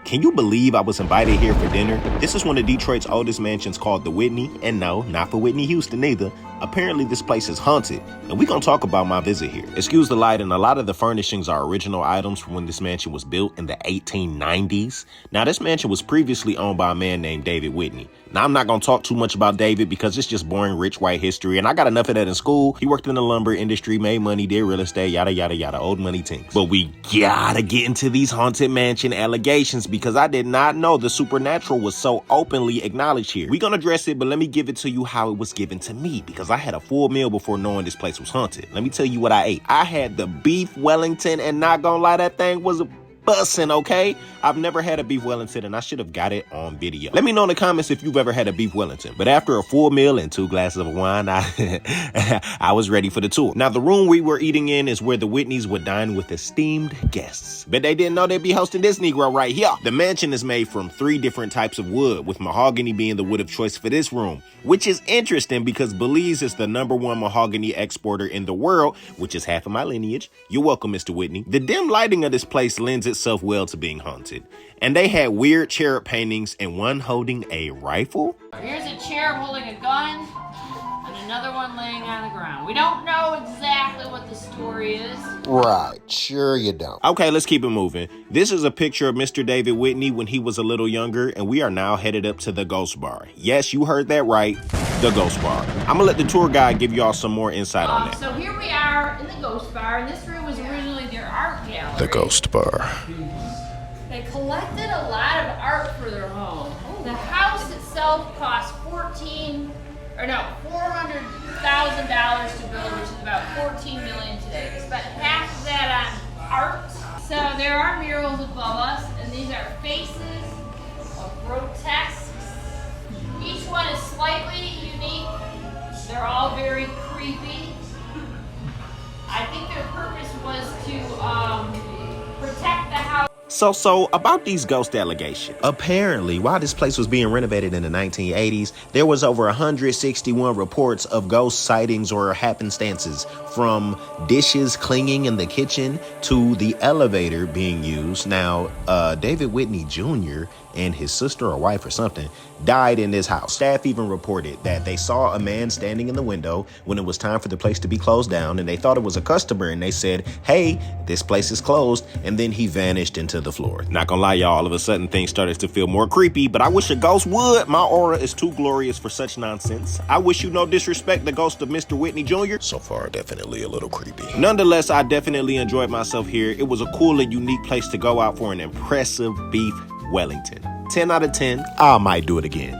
Can you believe I was invited here for dinner? This is one of Detroit's oldest mansions called the Whitney, and no, not for Whitney Houston either. Apparently this place is haunted, and we're gonna talk about my visit here. Excuse the light, and a lot of the furnishings are original items from when this mansion was built in the 1890s. Now this mansion was previously owned by a man named David Whitney. Now I'm not gonna talk too much about David because it's just boring rich white history, and I got enough of that in school. He worked in the lumber industry, made money, did real estate, yada yada yada, old money things. But we gotta get into these haunted mansion allegations because I did not know the supernatural was so openly acknowledged here. We're gonna address it, but let me give it to you how it was given to me because I had a full meal before knowing this place was haunted. Let me tell you what I ate. I had the beef Wellington, and not gonna lie, that thing was bussin', okay? I've never had a beef Wellington, and I should have got it on video. Let me know in the comments if you've ever had a beef Wellington. But after a full meal and 2 glasses of wine, I was ready for the tour. Now, the room we were eating in is where the Whitneys would dine with esteemed guests. But they didn't know they'd be hosting this Negro right here. The mansion is made from 3 different types of wood, with mahogany being the wood of choice for this room, which is interesting because Belize is the #1 mahogany exporter in the world, which is half of my lineage. You're welcome, Mr. Whitney. The dim lighting of this place lends itself well to being haunted. And they had weird cherub paintings and one holding a rifle. Here's a cherub holding a gun and another one laying on the ground. We don't know exactly what the story is. Right, sure you don't. Okay, let's keep it moving. This is a picture of Mr. David Whitney when he was a little younger, and we are now headed up to the Ghost Bar. Yes, you heard that right, the Ghost Bar. I'm gonna let the tour guide give y'all some more insight on that. So here we are in the Ghost Bar, and this room was originally their art gallery. The Ghost Bar. They collected a lot of art for their home. The house itself cost $400,000 to build, which is about $14 million today. They spent half of that on art. So there are murals above us, and these are faces of grotesques. Each one is slightly unique. They're all very creepy. I think their purpose was to protect the house. So about these ghost allegations. Apparently, while this place was being renovated in the 1980s, there was over 161 reports of ghost sightings or happenstances, from dishes clinging in the kitchen to the elevator being used. Now, David Whitney Jr. and his sister or wife or something died in this house. Staff even reported that they saw a man standing in the window when it was time for the place to be closed down, and they thought it was a customer, and they said, "Hey, this place is closed," and then he vanished into the floor. Not gonna lie, y'all, all of a sudden things started to feel more creepy, but I wish a ghost would. My aura is too glorious for such nonsense. I wish you no disrespect the ghost of Mr. Whitney Jr. So far, definitely a little creepy. Nonetheless, I definitely enjoyed myself here. It was a cool and unique place to go out for an impressive beef Wellington. 10 out of 10, I might do it again.